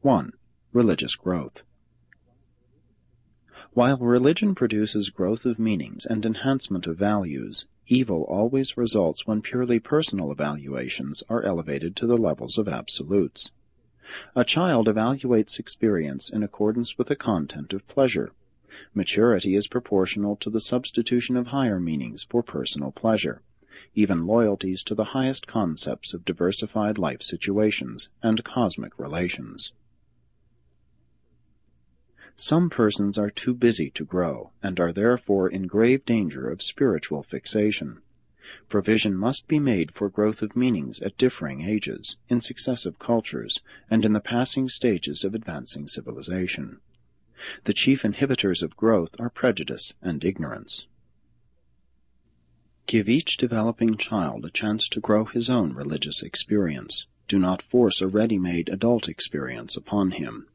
1. Religious growth. While religion produces growth of meanings and enhancement of values, evil always results when purely personal evaluations are elevated to the levels of absolutes. A child evaluates experience in accordance with the content of pleasure. Maturity is proportional to the substitution of higher meanings for personal pleasure, even loyalties to the highest concepts of diversified life situations and cosmic relations. Some persons are too busy to grow, and are therefore in grave danger of spiritual fixation. Provision must be made for growth of meanings at differing ages, in successive cultures, and in the passing stages of advancing civilization. The chief inhibitors of growth are prejudice and ignorance. Give each developing child a chance to grow his own religious experience. Do not force a ready-made adult experience upon him.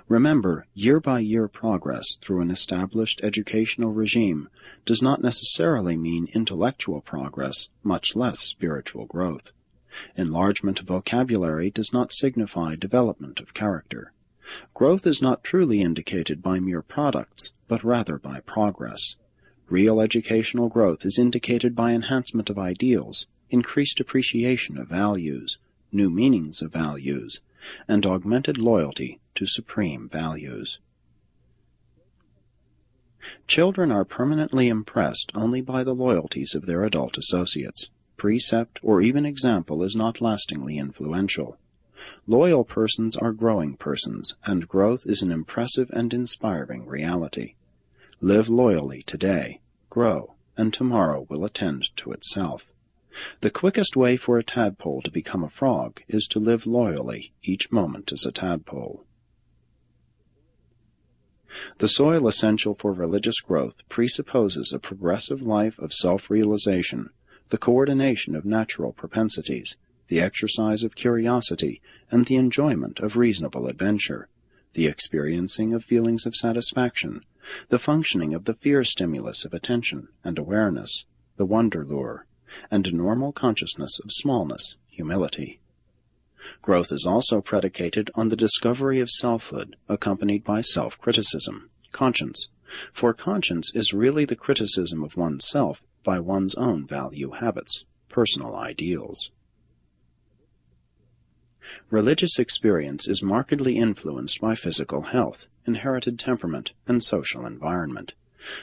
Remember, year-by-year progress through an established educational regime does not necessarily mean intellectual progress, much less spiritual growth. Enlargement of vocabulary does not signify development of character. Growth is not truly indicated by mere products, but rather by progress. Real educational growth is indicated by enhancement of ideals, increased appreciation of values, new meanings of values, and augmented loyalty to supreme values. Children are permanently impressed only by the loyalties of their adult associates. Precept or even example is not lastingly influential. Loyal persons are growing persons, and growth is an impressive and inspiring reality. Live loyally today, grow, and tomorrow will attend to itself. The quickest way for a tadpole to become a frog is to live loyally each moment as a tadpole. The soil essential for religious growth presupposes a progressive life of self-realization, the coordination of natural propensities, the exercise of curiosity, and the enjoyment of reasonable adventure, the experiencing of feelings of satisfaction, the functioning of the fear stimulus of attention and awareness, the wonder lure, and a normal consciousness of smallness, humility. Growth is also predicated on the discovery of selfhood, accompanied by self-criticism, conscience, for conscience is really the criticism of oneself by one's own value habits, personal ideals. Religious experience is markedly influenced by physical health, inherited temperament, and social environment.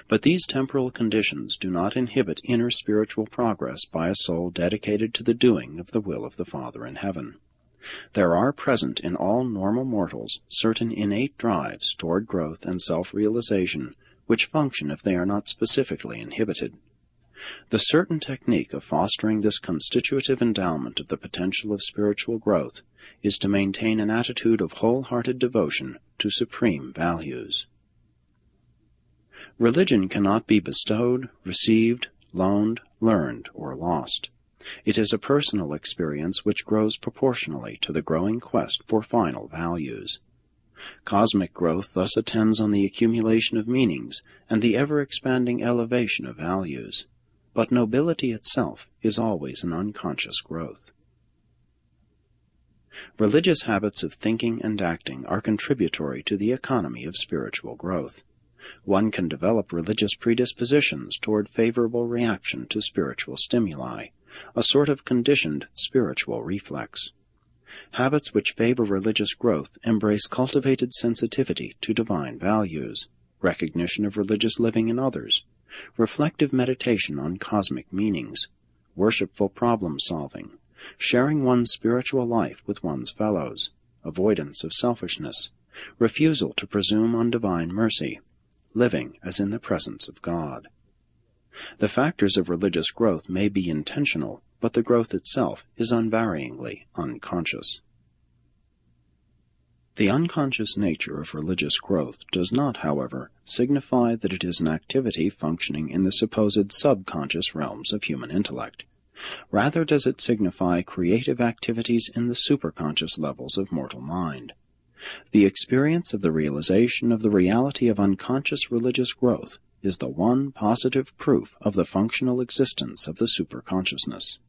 But these temporal conditions do not inhibit inner spiritual progress by a soul dedicated to the doing of the will of the Father in heaven. There are present in all normal mortals certain innate drives toward growth and self-realization which function if they are not specifically inhibited. The certain technique of fostering this constitutive endowment of the potential of spiritual growth is to maintain an attitude of wholehearted devotion to supreme values. Religion cannot be bestowed, received, loaned, learned, or lost. It is a personal experience which grows proportionally to the growing quest for final values. Cosmic growth thus attends on the accumulation of meanings and the ever-expanding elevation of values. But nobility itself is always an unconscious growth. Religious habits of thinking and acting are contributory to the economy of spiritual growth. One can develop religious predispositions toward favorable reaction to spiritual stimuli, a sort of conditioned spiritual reflex. Habits which favor religious growth embrace cultivated sensitivity to divine values, recognition of religious living in others, reflective meditation on cosmic meanings, worshipful problem-solving, sharing one's spiritual life with one's fellows, avoidance of selfishness, refusal to presume on divine mercy, living as in the presence of God. The factors of religious growth may be intentional, but the growth itself is unvaryingly unconscious. The unconscious nature of religious growth does not, however, signify that it is an activity functioning in the supposed subconscious realms of human intellect. Rather does it signify creative activities in the superconscious levels of mortal mind. The experience of the realization of the reality of unconscious religious growth is the one positive proof of the functional existence of the superconsciousness.